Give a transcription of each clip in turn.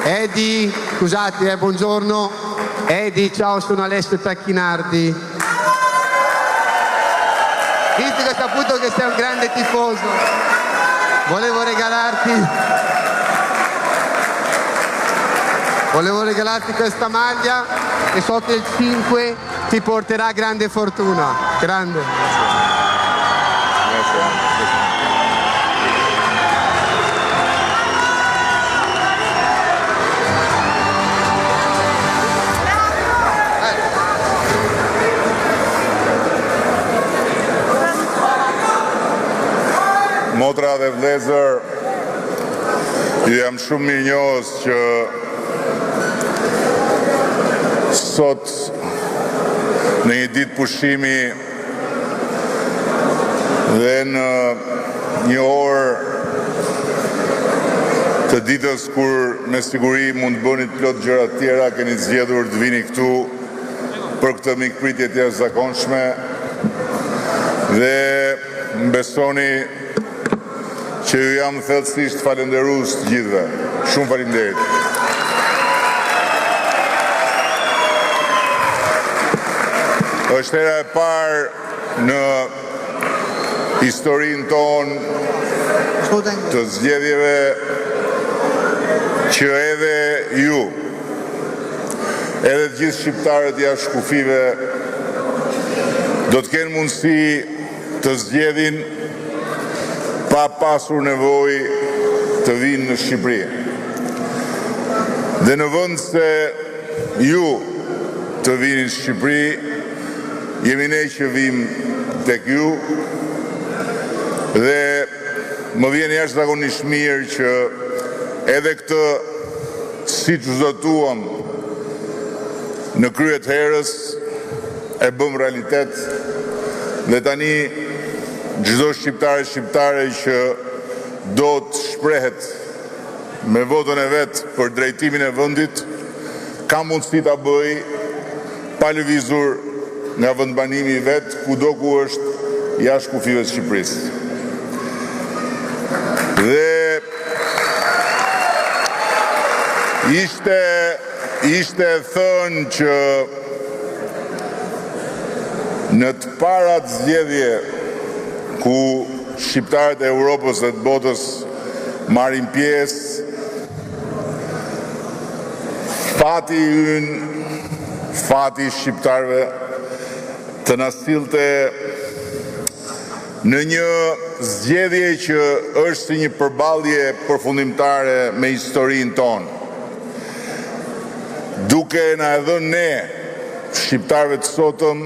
Edi, scusate, buongiorno. Edi, ciao, sono Alessio Tacchinardi. Visto che ho saputo che sei un grande tifoso, volevo regalarti questa maglia e so che il 5 ti porterà grande fortuna. Grande. Motra dhe vlezër, ju jam shumë mirënjohës që sot në një ditë pushimi dhe në një orë të ditës kur me siguri mund të bëni plot gjëra të tjera, keni zgjedhur të vini këtu për këtë mikpritje të jashtëzakonshme dhe më besoni që ju jam thellësisht falenderues të gjithëve. Shumë faleminderit. Është hera e parë në historinë tonë të zgjedhjeve që edhe ju, edhe të gjithë shqiptarët jashtë kufive do të kenë mundësi të zgjedhin pa pasur nevojë të vinë në Shqipëri. Dhe në vend se ju të vini në Shqipëri, jemi ne që vim tek ju dhe më vjen jashtëzakonisht mirë që edhe këtë siç zotuam në krye të herës e bëm realitet dhe tani çdo shqiptare që do të shprehet me votën e vet për drejtimin e vendit ka mundësi ta bëj pa lëvizur nga vendbanimi i vet kudo ku është jashtë kufive të Shqipërisë. Dhe ishte thënë që në të parat zgjedhje ku shqiptarët e Europës dhe të botës marrin pjesë, fati ynë, fati shqiptarëve të na sillte në një zgjedhje që është si një përballje përfundimtare me historinë tonë. Duke na e dhënë ne, shqiptarëve të sotëm,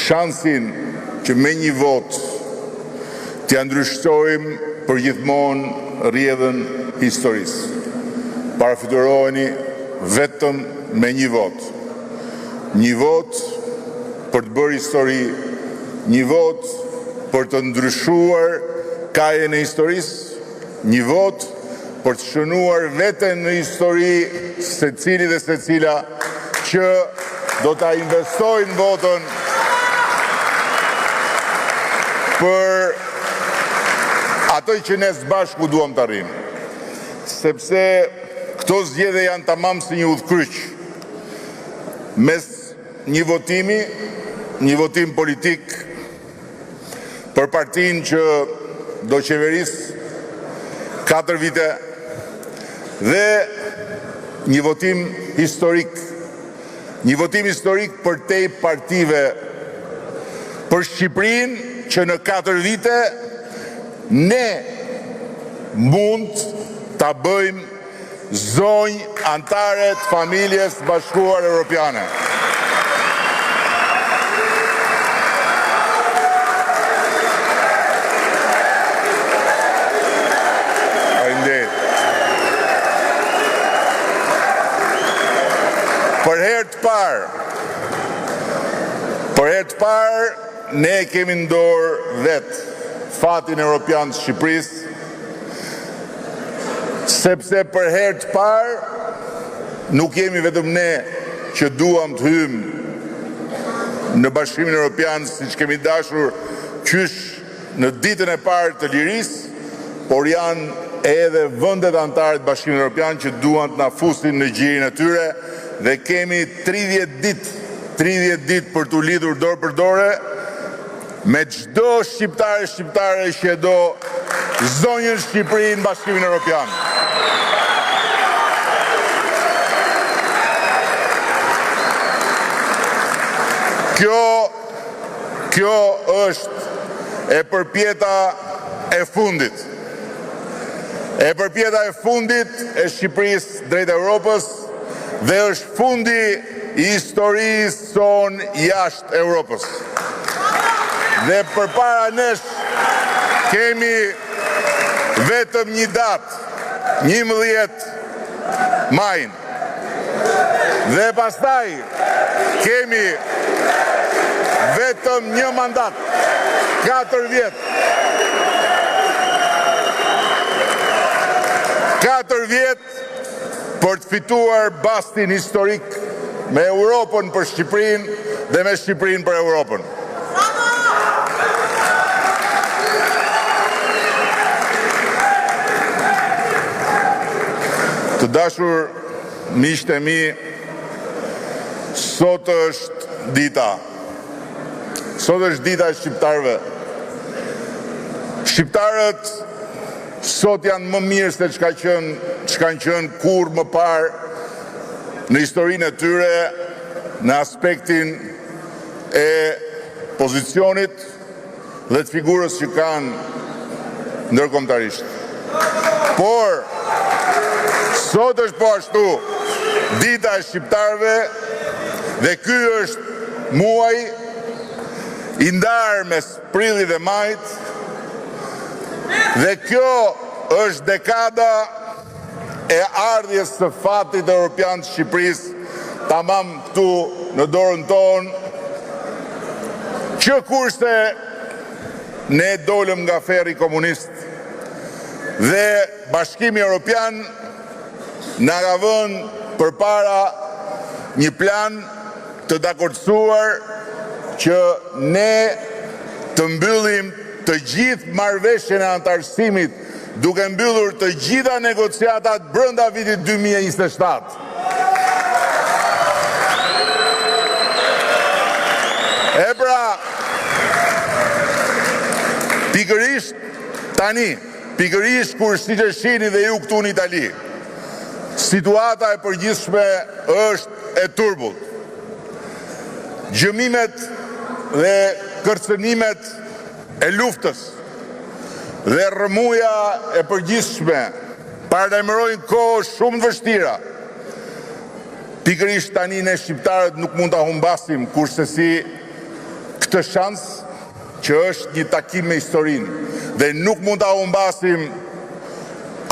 shansin që me një vot t'ja ndryshojmë për gjithmonë rrjedhën historisë. Parafituroheni vetëm me një vot. Një vot për të bërë histori, një vot për të ndryshuar kajen e historisë, një vot për të shënuar veten në histori secili dhe secila që do ta investojnë votën për ato që ne së bashku duam të arrijmë. Sepse këto zgjedhje janë tamam si një udhkryq mes një votim politik për partinë që do qeverisë 4 vite dhe një votim historik. Një votim historik për te partive për Shqipërinë që në 4 vite ne mund ta bëjmë zonjë antare të familjes bashkuar europiane. Për herë të parë, ne kemi në dorë vetë fatin europian të Shqipërisë, sepse për herë të parë nuk jemi vetëm ne që duam të hymë në Bashkimin Evropian siç kemi dashur qysh në ditën e parë të lirisë, por janë edhe vëndet antarët Bashkimit Evropian që duan të na fusin në gjirin e tyre dhe kemi 30 ditë për t'u lidhur dorë për dore me çdo shqiptare që do zonjën Shqipëri në Bashkimin Evropian. Kjo është e përpjeta e fundit. E përpjeta e fundit e Shqipërisë drejt Europës dhe është fundi i historisë son jashtë Europës. Dhe përpara nesh kemi vetëm një datë, 11 majin. Dhe pastaj kemi vetëm një mandat, 4 vjet. 4 vjet për të fituar bastin historik me Europën për Shqipërinë dhe me Shqipërinë për Europën. Të dashur miqtë e mi, sot është dita. Sot është dita e shqiptarëve. Shqiptarët sot janë më mirë se çka kanë qenë kur më parë në historinë e tyre në aspektin e pozicionit dhe të figurës që kanë ndërkombëtarisht. Por sot është po ashtu dita e shqiptarëve dhe ky është muaj i ndarë mes prillit dhe majit dhe kjo është dekada e ardhjes së fatit evropian të Shqipërisë tamam këtu në dorën tonë, që kurse ne dolëm nga ferri komunist dhe Bashkimi Evropian na ka vënë përpara një plan të dakordsuar që ne të mbyllim të gjithë marrëveshjen e antarësimit duke mbyllur të gjitha negociatat brenda vitit 2027. E pra, pikërisht tani, pikërisht kur siç e shihni dhe ju këtu në Itali, situata e përgjithshme është e turbullt. Gjëmimet dhe kërcënimet e luftës dhe rrëmuja e përgjithshme paralajmërojnë kohë shumë të vështira. Pikërisht tani ne shqiptarët nuk mund ta humbasim kurse këtë shans që është një takim me historinë dhe nuk mund ta humbasim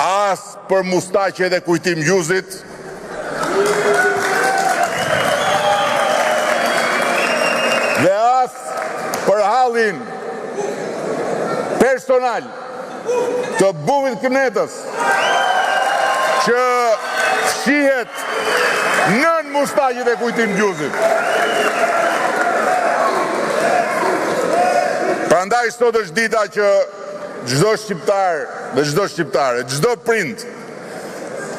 as për mustaqe dhe kujtim gjuzit, dhe as për hallin personal të Buvit Kënetës që shihet nën mustaqet e kujtim gjuzit. Prandaj sot është dita që çdo shqiptar dhe çdo shqiptare, çdo prind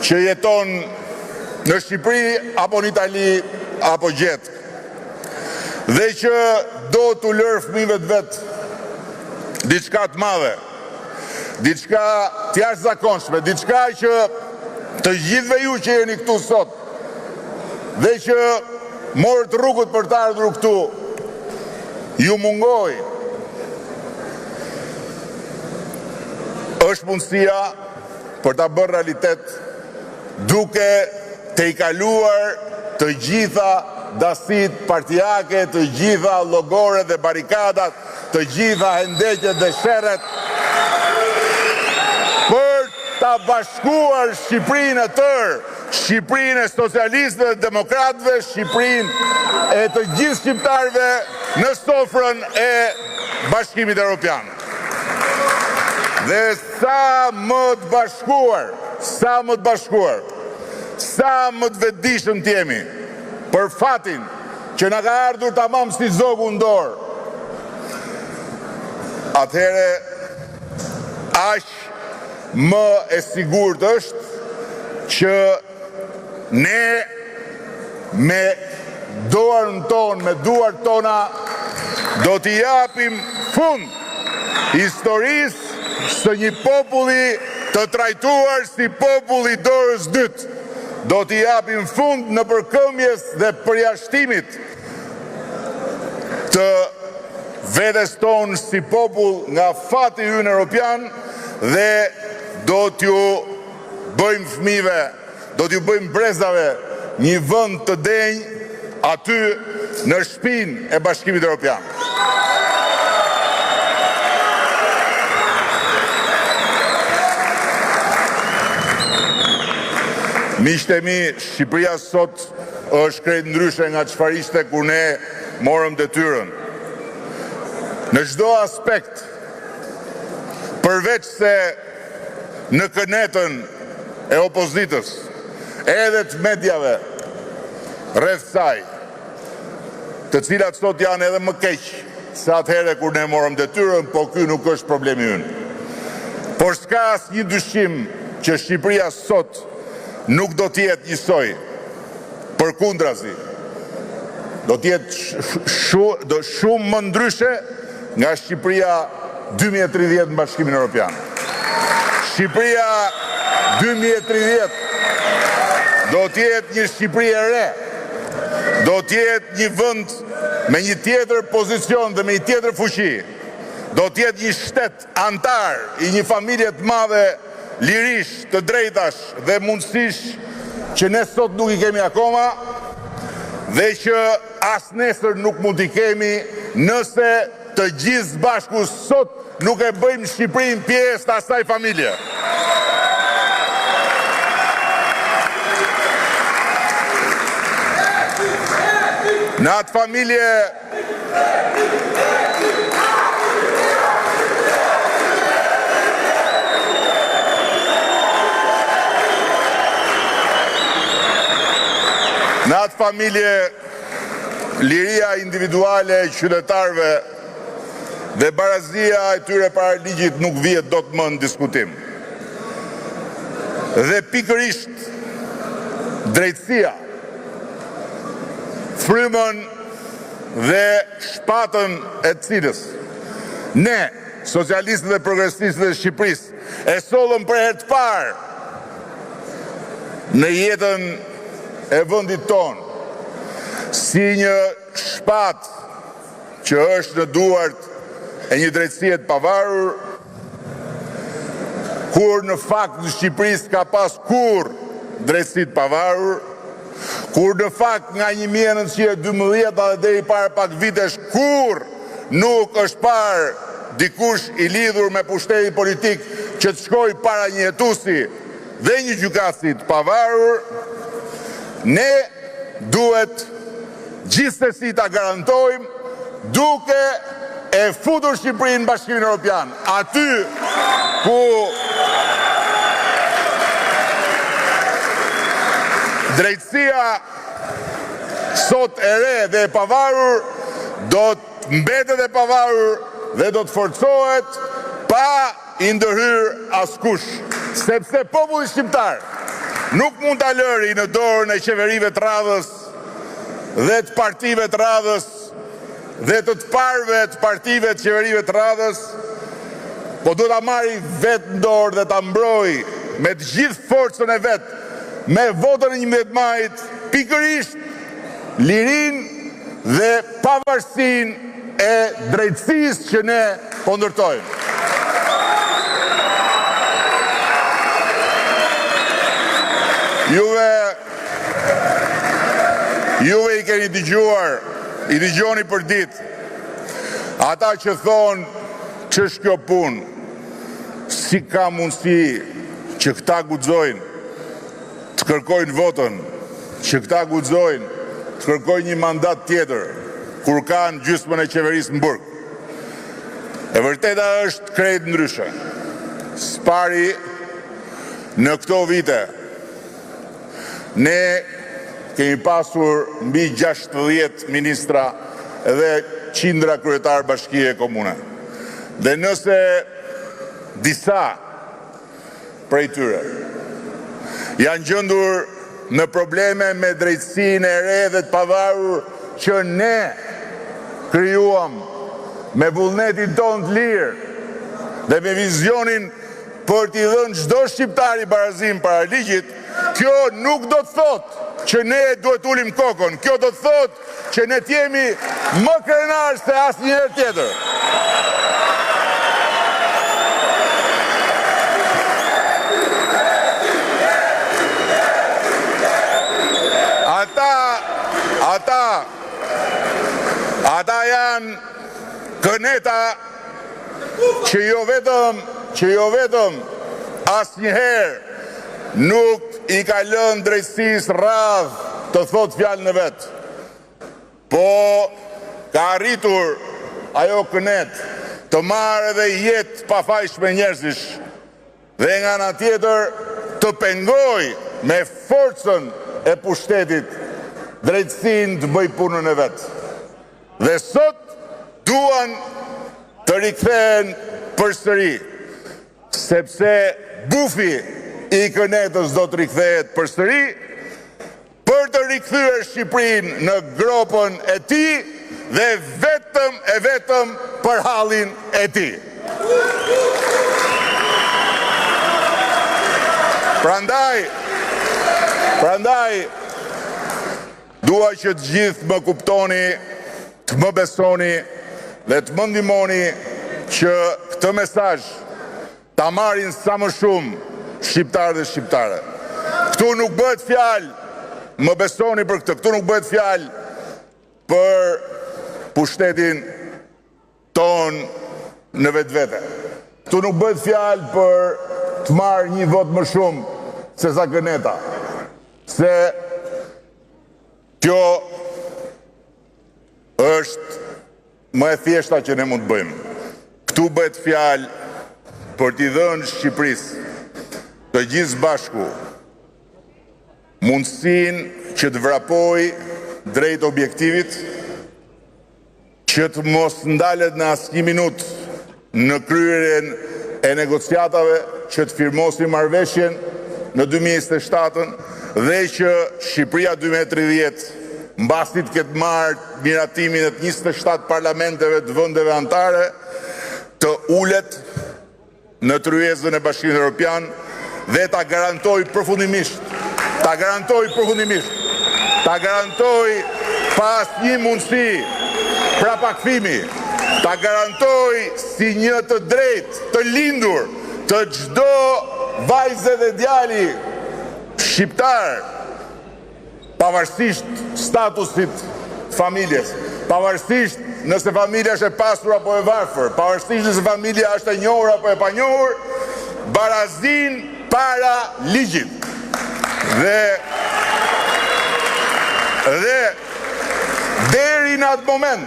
që jeton në Shqipëri apo në Itali apo gjetë dhe që do t'u lërë fëmijëve të vet diçka të madhe, diçka të jashtëzakonshme, diçka që të gjithëve ju që jeni këtu sot dhe që morët rrugët për të ardhur këtu ju mungoj, është mundësia për ta bërë realitet duke të i kaluar të gjitha dasit partijake, të gjitha llogore dhe barikadat, të gjitha hendeqet dhe sherret, për ta bashkuar Shqipërinë e tërë, Shqipërinë e socialistëve dhe demokratëve, Shqipërinë e të gjithë shqiptarëve në sofrën e Bashkimit Evropian. Dhe sa më të bashkuar, sa më të vetëdijshëm të jemi për fatin që na ka ardhur tamam si zogu në dorë, atëhere aq më e sigurt është që ne me dorën tonë, me duart tona, do t'i japim fund historisë së një populli të trajtuar si populli dorës dytë. Do t'i japim fund në përkëmbjes dhe përjashtimit të vetes tonë si popull nga fati ynë europian dhe do t'ju bëjmë fëmijëve, do t'ju bëjmë brezave një vend të denjë aty në shtëpinë e Bashkimit Evropian. Miqtë e mi, Shqipëria sot është krejt ndryshe nga çfarë ishte kur ne morëm detyrën. Në çdo aspekt, përveç se në kënetën e opozitës, edhe të mediave rreth saj, të cilat sot janë edhe më keq se atëherë kur ne morëm detyrën, po ky nuk është problemi ynë. Por s'ka asnjë dyshim që Shqipëria sot nuk do t'jetë njësoj, përkundrazi, do t'jetë shumë më ndryshe nga Shqipëria 2030 në Bashkimin Evropian. Shqipëria 2030 do t'jetë një Shqipëri e re, do t'jetë një vend me një tjetër pozicion dhe me një tjetër fuqi, do t'jetë një shtet antar i një familje të madhe lirish, të drejtash dhe mundësish që ne sot nuk i kemi akoma dhe që as nesër nuk mund t'i kemi nëse të gjithë bashku sot nuk e bëjmë Shqipërinë pjesë të asaj familje. Në atë familje liria individuale e qytetarëve dhe barazia e tyre para ligjit nuk vihet dot më në diskutim. Dhe pikërisht drejtësia, frymën dhe shpatën e cilës ne, socialistët dhe progresistët e Shqipërisë, e sollëm për herë të parë në jetën e vendit tonë, si një shpatë që është në duart e një drejtësie të pavarur, kur në fakt në Shqipëri s'ka pas kur drejtësi të pavarur, kur në fakt nga 1912 dhe deri para pak vitesh kur nuk është parë dikush i lidhur me pushtetin politik që të shkoj para një hetuesi dhe një gjykatësi të pavarur, ne duhet gjithsesi ta garantojmë duke e futur Shqipërinë në Bashkimin Evropian, aty ku drejtësia sot e re dhe e pavarur do të mbetet e pavarur dhe do të forcohet pa i ndërhyr askush, sepse populli shqiptar nuk mund ta lëri në dorën e qeverive të radhës dhe të partive të radhës dhe të parëve të partive të qeverive të radhës, po do ta marri vetë në dorë dhe ta mbrojë me të gjithë forcën e vet, me votën e 11 majit, pikërisht lirinë dhe pavarësinë e drejtësisë që ne po ndërtojmë. Juve i keni dëgjuar, i dëgjoni për ditë, ata që thonë ç'është kjo punë, si ka mundësi që këta guxojnë të kërkojnë votën, që këta guxojnë të kërkojnë një mandat tjetër, kur kanë gjysmën e qeverisë në burg. E vërteta është krejt ndryshe. Spari në këto vite, ne kemi pasur mbi 60 ministra dhe qindra kryetar bashkie komune. Dhe nëse disa prej tyre. Janë gjendur në probleme me drejtësinë e re dhe të pavarur që ne krijuam me vullnetin tonë të lirë dhe me vizionin për t'i dhënë çdo shqiptari barazim para ligjit. Kjo nuk do të thotë që ne duhet ulim kokën. Kjo do të thotë që ne t'jemi më krenar se asnjëherë tjetër. Ata janë këneta që jo vetëm asnjëherë nuk i ka lënë drejtësisë radhë të thotë fjalën e vet. Po ka arritur ajo kënet të marrë edhe jetë pafajshme njerëzish dhe nga ana tjetër të pengoj me forcën e pushtetit drejtësinë të bëj punën e vet. Dhe sot duan të rikthehen përsëri, sepse bufi i kënetës do të rikthehet përsëri për të rikthyer Shqipërinë në gropën e tij dhe vetëm për hallin e tij. Prandaj dua që të gjithë më kuptoni, të më besoni dhe të më ndihmoni që këtë mesazh ta marrin sa më shumë shqiptarë dhe shqiptare. Këtu nuk bëhet fjalë, më besoni për këtë, këtu nuk bëhet fjalë për pushtetin ton në vetvete. Këtu nuk bëhet fjalë për të marrë një vot më shumë se sa këneta. Se kjo është më e thjeshta që ne mund të bëjmë. Këtu bëhet fjalë për t'i dhënë Shqipërisë të gjithë bashku mundësinë që të vrapoj drejt objektivit, që të mos ndalet në asnjë minutë në kryerjen e negociatave, që të firmosim marrëveshjen në 2027 dhe që Shqipëria 2030 mbasi të ketë marrë miratimin e 27 parlamenteve të vendeve anëtare, të ulet në tryezën e Bashkimit Evropian dhe ta garantoj përfundimisht, ta garantoj pas një mundësi prapakthimi, ta garantoj si një të drejtë, të lindur, të çdo vajze dhe djali shqiptar, pavarësisht statusit familjes, pavarësisht nëse familja është e pasur apo e varfër, pavarësisht nëse familja është e njohur apo e panjohur, barazin para ligjit. Dhe deri në atë moment,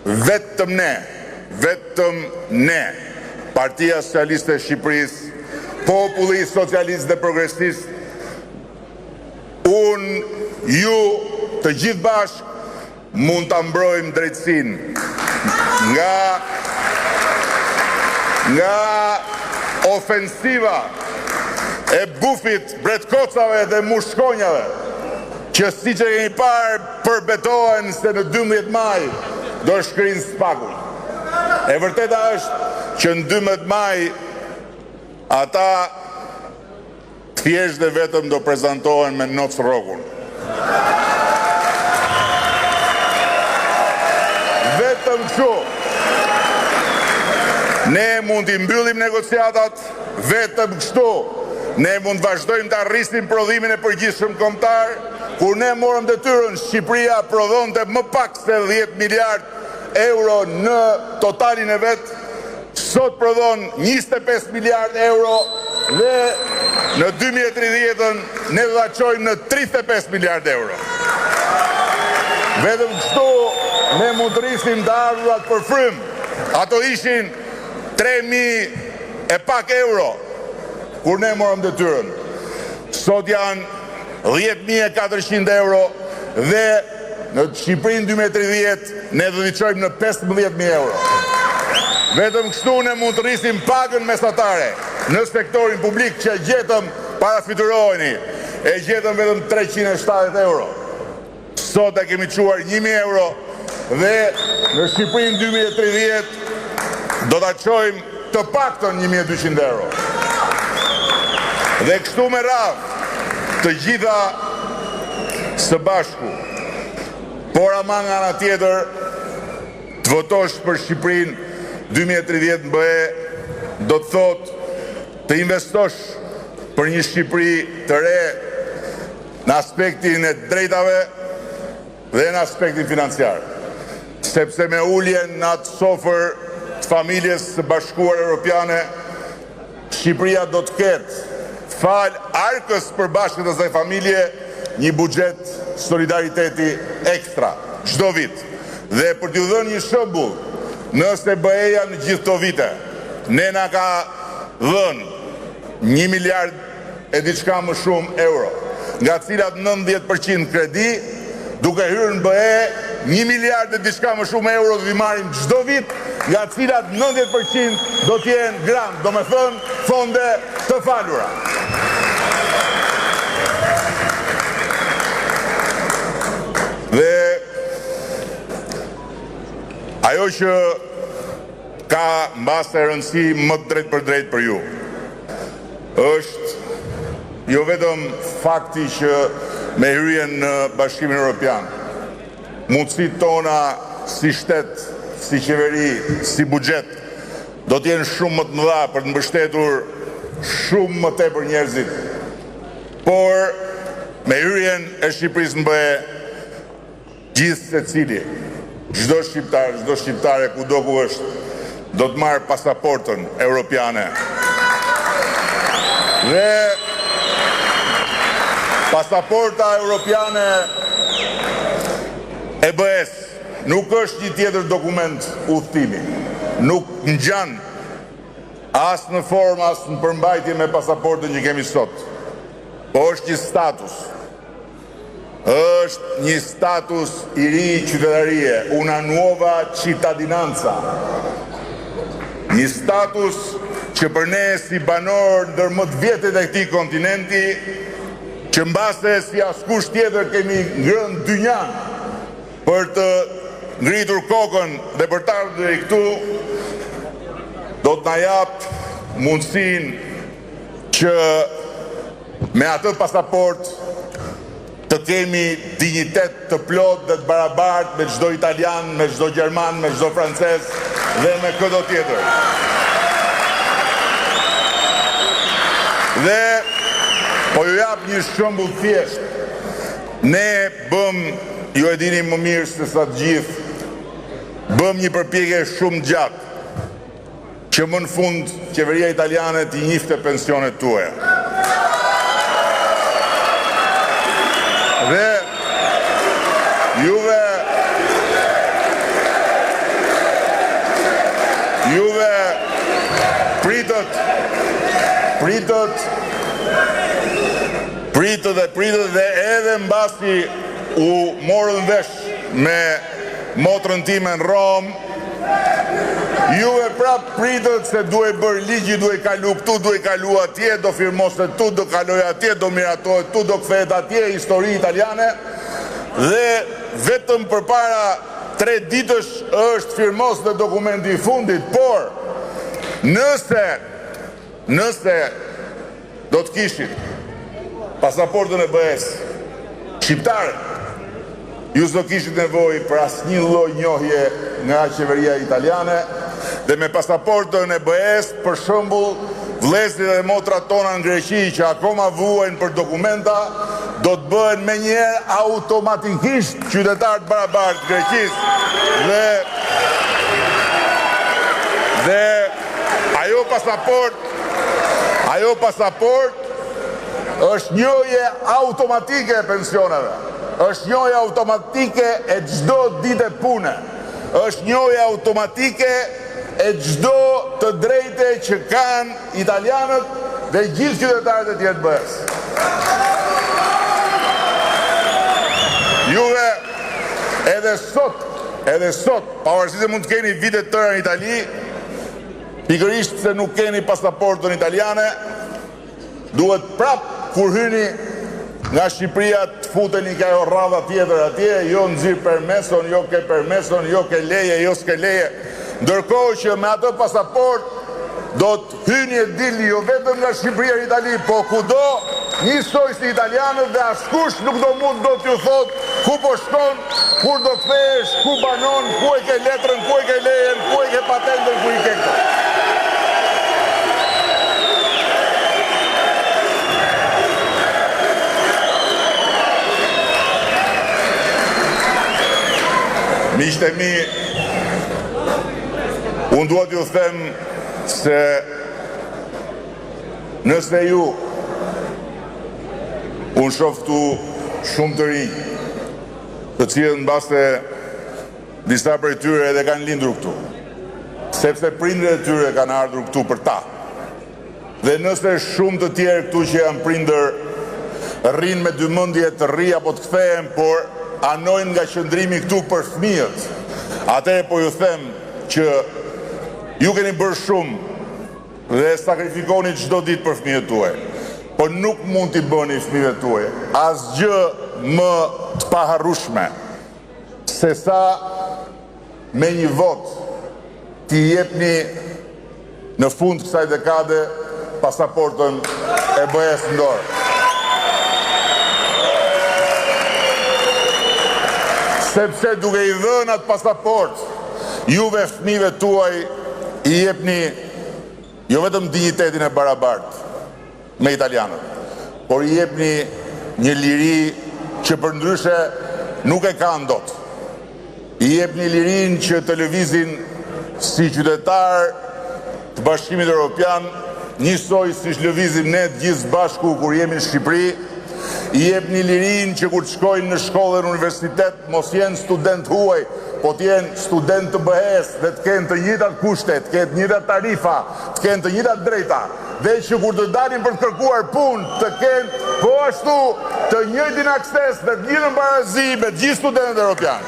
vetëm ne, Partia Socialiste e Shqipërisë, populli socialist dhe progresist, ju të gjithë bashkë mund të mbrojmë drejtësinë nga ofensiva e bufit, bretkocave dhe mushkonjave, që si që keni parë përbetohen se në 12 maj do shkrinë spakull. E vërteta është që në 12 maj ata thjesht dhe vetëm do prezantohen me nocë rrogun. Vetëm kështu. Ne mund t'i mbyllim negociatat, vetëm kështu. Ne mund vazhdojmë të arrisim prodhimin e përgjithshëm kombëtar. Kur ne morëm detyrën, Shqipëria prodhonte më pak se 10 miliard euro në totalin e vet. Sot prodhon 25 miliard euro dhe në 2030 ne do ta çojmë në 35 miliard euro. Vetëm kështu ne mund të rrisim të ardhurat për frym. Ato ishin 3.000 e pak euro kur ne morëm detyrën. Sot janë 10.400 euro dhe në Shqipërinë 2030 ne do t'i çojmë në 15.000 euro. Vetëm kështu ne mund të rrisim pagën mesatare. në sektorin publik që gjetëm, parafituroheni, e gjetëm vetëm 370 euro. Sot e kemi quar 1.000 euro dhe në Shqipërinë 2030 do ta çojmë të paktën 1.200 euro. Dhe kështu me radhë të gjitha së bashku. Por ama nga ana tjetër, të votosh për Shqipërinë 2030 në BE do të thotë të investosh për një Shqipëri të re në aspektin e drejtave dhe në aspektin financiar. Sepse me uljen në atë sofër të familjes së bashkuar europiane, Shqipëria do të ketë fal arkës përbashkët asaj familje një buxhet solidariteti ekstra çdo vit. Dhe për t'ju dhënë një shembull, nëse BE-ja në gjithë këto vite ne na ka dhënë 1 miliard e diçka më shumë euro, nga cilat 90% kredi, duke hyrë në BE 1 miliard e diçka më shumë euro do t'i marrim çdo vit, nga cilat 90% do t'jenë grant, do me thënë fonde të falura. Dhe ajo që ka mbase rëndësi më drejt për ju është jo vetëm fakti që me hyrjen në Bashkimin Evropian, mundësitë tona si shtet, si qeveri, si buxhet, do t'jenë shumë më të mëdha për të mbështetur shumë më tepër njerëzit. Por me hyrjen e Shqipërisë në BE, gjithë secili, çdo shqiptar, çdo shqiptare kudo ku është, do të marrë pasaportën europiane. Dhe pasaporta europiane e BE-s nuk është një tjetër dokument udhëtimi. Nuk ngjan as në formë as në përmbajtje me pasaportën që kemi sot. Po është një status. Është një status i ri qytetarie, una nuova cittadinanza. Një status që për ne si banor ndër më të vjetët e këtij kontinenti, që mbase si askush tjetër kemi ngrënë dynjan për të ngritur kokën dhe për të ardhur deri këtu, do të na jap mundësinë që me atë pasaport të kemi dinjitet të plot dhe të barabartë me çdo italian, me çdo gjerman, me çdo francez dhe me çdo tjetër. Dhe po ju jap një shembull thjesht. Ne ju e dini më mirë se sa të gjithë, bëm një përpjekje shumë gjatë që më në fund qeveria italiane t'i njifte pensionet tuaja. Dhe juve pritët dhe edhe mbasi u morën vesh me motrën time në Rom, juve prap pritët se duhet bërë ligji, duhet kalu këtu, duhet kalu atje, do firmoset tu, do kaloj atje, do miratohet tu, do kthehet atje, histori italiane, dhe vetëm përpara 3 ditësh është firmos dhe dokumenti i fundit, por nëse do të kishit pasaportën e BE-s shqiptare, ju s'do kishit nevojë për asnjë lloj njohje nga qeveria italiane, dhe me pasaportën e BE-s, për shembull, vëllezërit dhe motrat tona në Greqi që akoma vuajnë për dokumenta, do të bëhen menjëherë automatikisht qytetar të barabartë të Greqisë. Dhe ajo pasaport është njohje automatike e pensioneve, është njohje automatike e çdo dite pune, është njohje automatike e çdo të drejte që kanë italianët dhe gjithë qytetarët e tjerë të BE-s. Juve edhe sot, pavarësisht se mund të keni vite të tëra në Itali, pikërisht se nuk keni pasaportën italiane, duhet prap kur hyni nga Shqipëria të futeni ka jo radha tjetër atje, jo nxirr permeson, jo ke permeson, jo ke leje, jo s'ke leje. Ndërkohë që me atë pasaport do të hyni e dilni jo vetëm nga Shqipëria në Itali, po kudo njësoj si italianët dhe askush nuk do mund do t'ju thot ku po shkon, kur do kthehesh, ku banon, ku e ke letrën, ku e ke lejen, ku e ke patentën, ku i ke këto. Miqtë e mi, unë duhet ju them se nëse ju unë shoftu shumë të rinj, të cilët mbaste disa prej tyre edhe kanë lindur këtu, sepse prindërit e tyre kanë ardhur këtu për ta. Dhe nëse shumë të tjerë këtu që janë prindër rrinë me dymendje të rri apo të kthehen, por anojnë nga qëndrimi këtu për fëmijët, atëherë po ju them që ju keni bërë shumë dhe sakrifikoni çdo ditë për fëmijët tuaj, por nuk mund t'i bëni fëmijëve tuaj asgjë më të paharrueshme se sa me një vot t'i jepni në fund kësaj dekade pasaportën e BE-s në dorë. Sepse duke i dhënë atë pasaport, juve fëmijëve tuaj i jepni jo vetëm dinjitetin e barabartë me italianët, por i jepni një liri që përndryshe nuk e kanë dot. I jepni lirinë që të lëvizin si qytetar të Bashkimit Evropian, njësoj si lëvizim ne të gjithë bashku kur jemi në Shqipëri. I jepni lirinë që kur të shkojnë në shkollë dhe në universitet, mos jenë student huaj, po të jenë student të BE-s dhe të kenë të njëjtat kushte, të kenë të njëjtat tarifa, të kenë të njëjtat drejta, dhe që kur të dalin për të kërkuar punë, të kenë po ashtu të njëjtin akses dhe të njëjtën barazi me të gjithë studentët evropianë.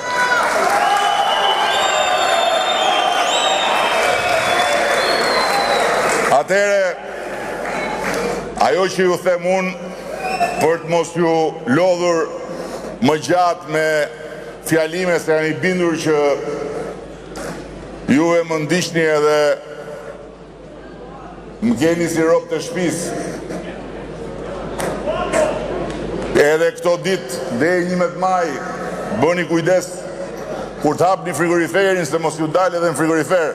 Atëherë, ajo që ju them unë, për të mos ju lodhur më gjatë me fjalime, se jam i bindur që juve më ndiqni edhe më keni si rob të shtëpisë. Edhe këto ditë deri 11 maj, bëni kujdes kur të hapni frigoriferin, se mos ju dalë edhe në frigorifer.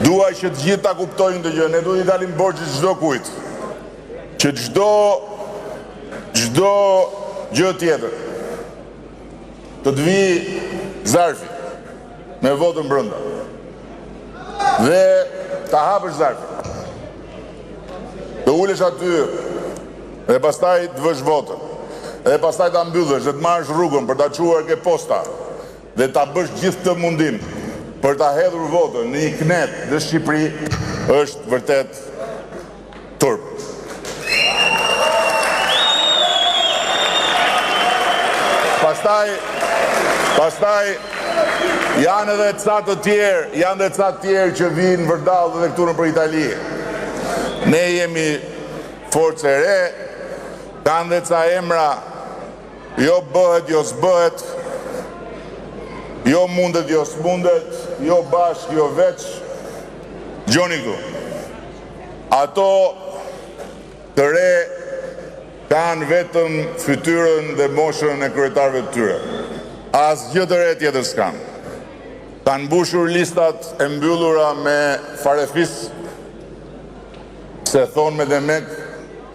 Dua që të gjithë ta kuptojnë të gjë, ne duhet i dalim borxhit çdo kujt, që çdo gjë tjetër të vi zarfi me votën brenda dhe ta hapësh zarfin, të ulesh aty dhe pastaj të vësh votën dhe pastaj ta mbyllësh dhe të marrësh rrugën për ta çuar ke posta dhe ta bësh gjithë të mundim për ta hedhur votën në një knet dhe Shqipëri, është vërtet turp. Pastaj janë edhe ca të tjerë që vinë vërdallë dhe këtu në për Itali. Ne jemi forcë e re, kanë dhe ca emra, jo bëhet, jo s'bëhet, jo mundet, jo s'mundet, jo bashk, jo veç, gjoni këtu. Ato të re kanë vetëm fytyrën dhe moshën e kryetarëve të tyre. Asgjë të re tjetër s'kanë. Kanë mbushur listat e mbyllura me farefis, se thonë me demek,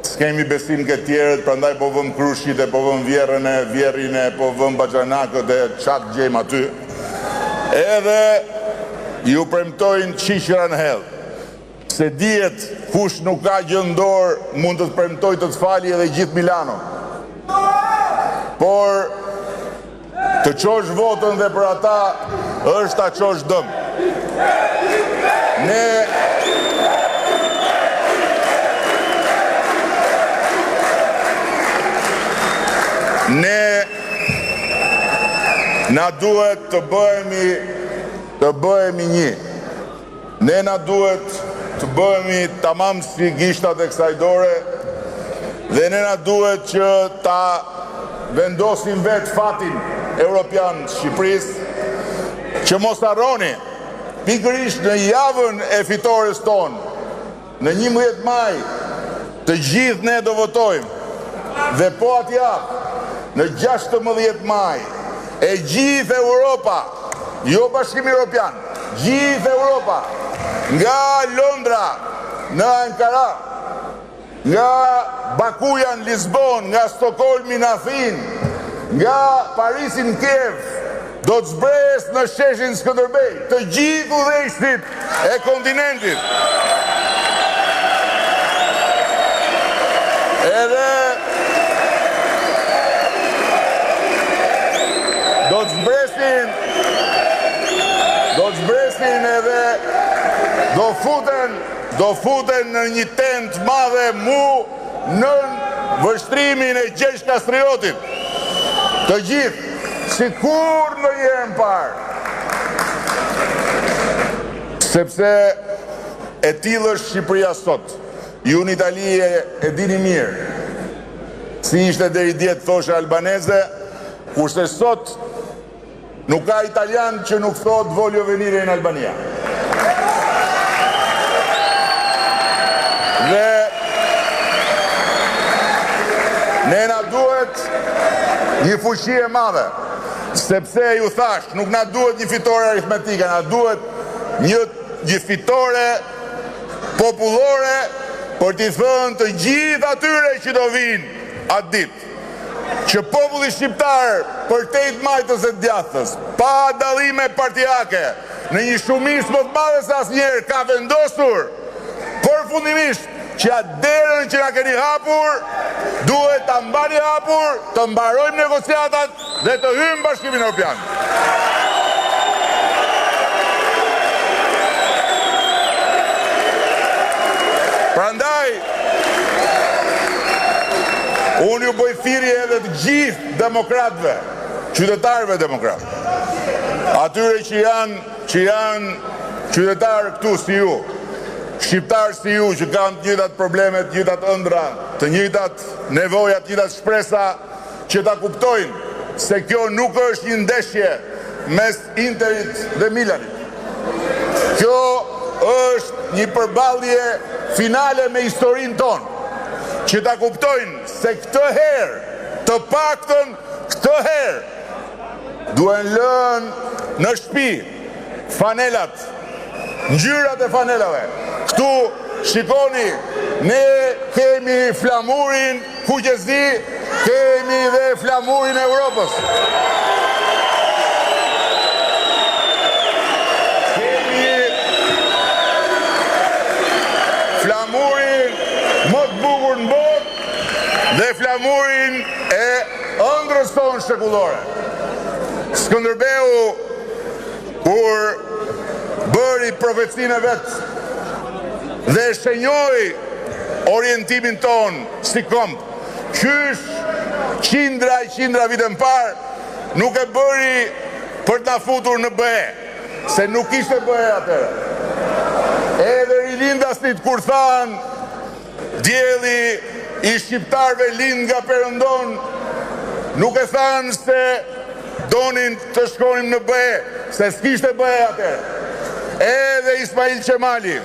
s'kemi besim ke tjerët, prandaj po vëm krushit, po vëm vjerrin, po vëm bajanakët e qatë gjejmë aty. Edhe ju premtojnë qiqra në hellë. Se dihet kush nuk ka gjë në dorë mund të të premtoj të të fali edhe gjithë Milano. Por të qosh votën dhe për ata është ta qosh dëm. Na duhet të bëhemi një. Ne na duhet të bëhemi tamam si gishtat e kësaj dore dhe ne na duhet që ta vendosim vetë fatin europian Shqipërisë, që mos harroni pikërisht në javën e fitores tonë, në 11 maj, të gjithë ne do votojmë dhe po atë javë, në 16 maj, e gjithë Europa, jo Bashkimi Evropian, gjithë Europa, nga Londra në Ankara, nga Bakuja në Lisbon, nga Stockholmi në Athinë, nga Parisi në Kiev, do të zbres në sheshin Skënderbej, të gjithë udhëheqësit e kontinentit. Edhe do të zbresin edhe do futen në një tent madhe mu në vështrimin e Gjergj Kastriotit. Të gjithë, si kur në jenë parë. Sepse e tillë është Shqipëria sot. Ju në Itali e dini mirë. Si ishte deri djetë thoshe albaneze, kurse sot nuk ka italian që nuk thot voglio venire in Albania. Dhe ne na duhet një fuqi e madhe, sepse ju thash, nuk na duhet një fitore aritmetike, na duhet një fitore popullore për t'i thënë të gjithë atyre që do vinë atë ditë, që populli shqiptar për 8 majtës e djathës, pa dallime partijake, në një shumicë më të madhe se asnjëherë ka vendosur përfundimisht që atë derën që na keni hapur, duhet ta mbani hapur, të mbarojmë negociatat dhe të hyjmë Bashkimin Evropian. Prandaj, unë ju bëj thirrje edhe të gjithë demokratëve, qytetarëve demokratë, atyre që janë qytetarë këtu si ju, shqiptarë si ju, që kanë të njëjtat probleme, të njëjtat ëndra, të njëjtat nevoja, të njëjtat shpresa, që ta kuptojnë se kjo nuk është një ndeshje mes Interit dhe Milanit. Kjo është një përballje finale me historinë tonë, që ta kuptojnë se këtë herë, të paktën këtë herë, duhen lënë në shtëpi fanelat, ngjyrat e fanelave. Këtu, shikoni, ne kemi flamurin fuqësi, kemi dhe flamurin e Europës. Kemi flamurin më të bukur në botë dhe flamurin e ëndrës tonë shekullore. Skënderbeu, kur bëri profecinë e vetë dhe shenjoi orientimin tonë si komp, qysh qindra vite më parë nuk e bëri për t'na futur në BE, se nuk ishte BE atëherë. Edhe rilindasit kur thanë djeli i shqiptarve lind nga Perëndon, nuk e thanë se donin të shkonim në BE, se s'kishte BE atëherë. Edhe Ismail Qemali,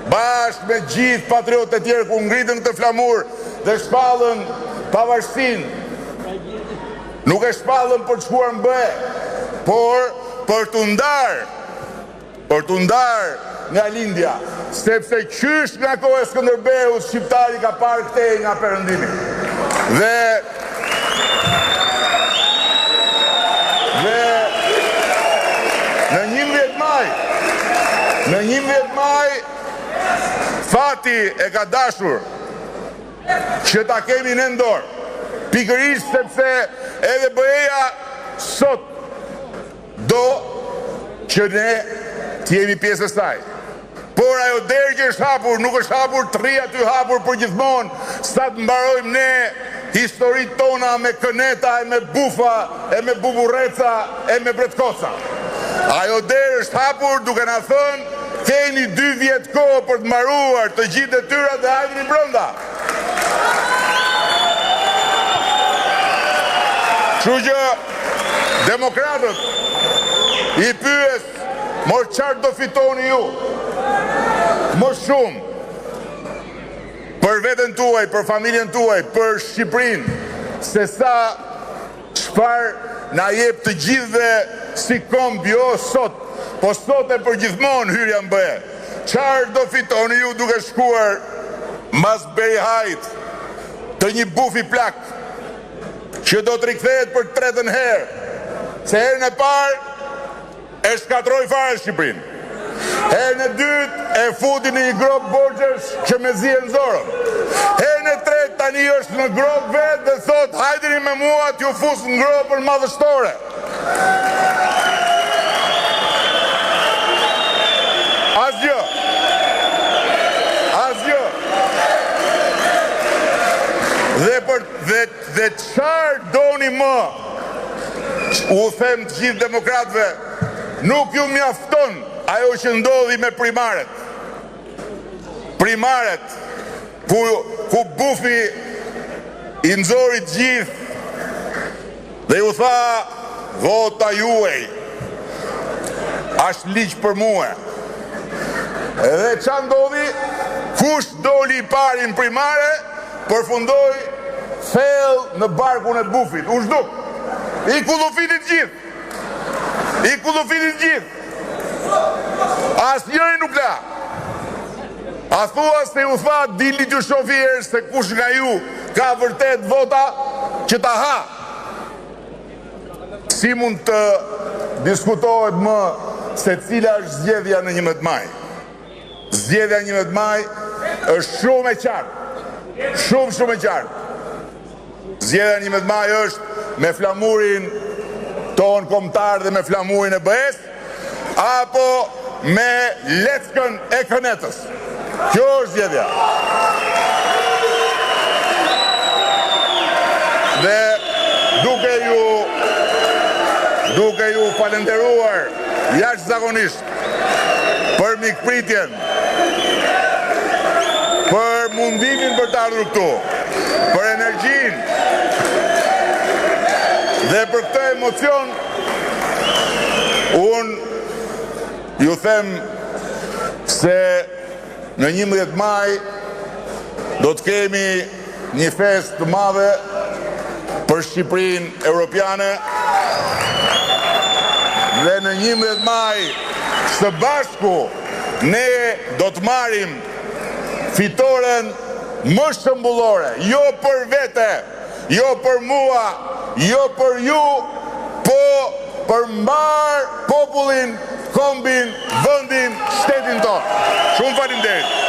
bashkë me gjithë patriotët e tjerë ku ngritën këtë flamur dhe shpallën pavarësinë, nuk e shpallën për të shkuar në BE, por për të ndarë nga lindja, sepse qysh nga kohë e Skënderbeut shqiptari ka parë këtej nga perëndimi. Dhe në 11 maj fati e ka dashur që ta kemi në dorë, pikërisht sepse edhe BE-ja sot do që ne t'jemi pjesë e saj. Por ajo derë që është hapur, nuk është hapur të rri aty hapur për gjithmonë, sa të mbarojmë ne historit tona me këneta, e me bufa, e me buburreca, e me bretkoca. Ajo derë është hapur duke na thënë, keni 2 vjet kohë për të mbaruar të gjithë detyrat dhe hajeni brenda. Kështu që demokratët i pyes, mor çfarë do fitoni ju? Më shumë për veten tuaj, për familjen tuaj, për Shqipërinë, se sa çfarë na jep të gjithëve si komb, jo sot, po sot e për gjithmonë hyrja në BE. Çfarë do fitoni ju duke shkuar mbas Berihajit të një bufi plak që do të rikthehet për 3. herë, se herën e parë e shkatroi fare Shqipërinë. Herën e dytë e futi në një grop borxhesh që me zihen zorën. Herën e tretë tani është në grop vetë dhe thot hajdeni me mua t'ju fus në gropën madhështore. Asgjë. Asgjë. Dhe çfarë doni më? U them të gjithë demokratëve, nuk ju mjafton ajo që ndodhi me primaret. Primaret, ku bufi i nxori të gjithë dhe ju tha, vota juaj është ligj për mua. Edhe ç'a ndodhi? Kush doli i pari në primare, përfundoi thellë në barkun e bufit. U zhduk. I kullufitit gjithë. I kullufitit gjithë. Asnjëri nuk la. A thua se u tha dili t'ju shofi herë se kush nga ju ka vërtet vota që ta ha. Si mund të diskutohet më se cila është zgjedhja në 11 maj? Zgjedhja 11 maj është shumë e qartë. Shumë e qartë. Zgjedhja 11 maj është me flamurin ton kombëtar dhe me flamurin e BE-s, apo me leckën e kënetës. Kjo është zgjedhja. Dhe duke ju falenderuar jashtëzakonisht për mikpritjen, për mundimin për të ardhur këtu, për energjinë dhe për këtë emocion, unë ju them se në 11 maj do të kemi një fest të madhe për Shqipërinë Europiane dhe në 11 maj së bashku ne do të marrim fitoren më shëmbullore, jo për vete, jo për mua, jo për ju, po për mbar popullin, kombin, vendin, shtetin tonë. Shumë faleminderit.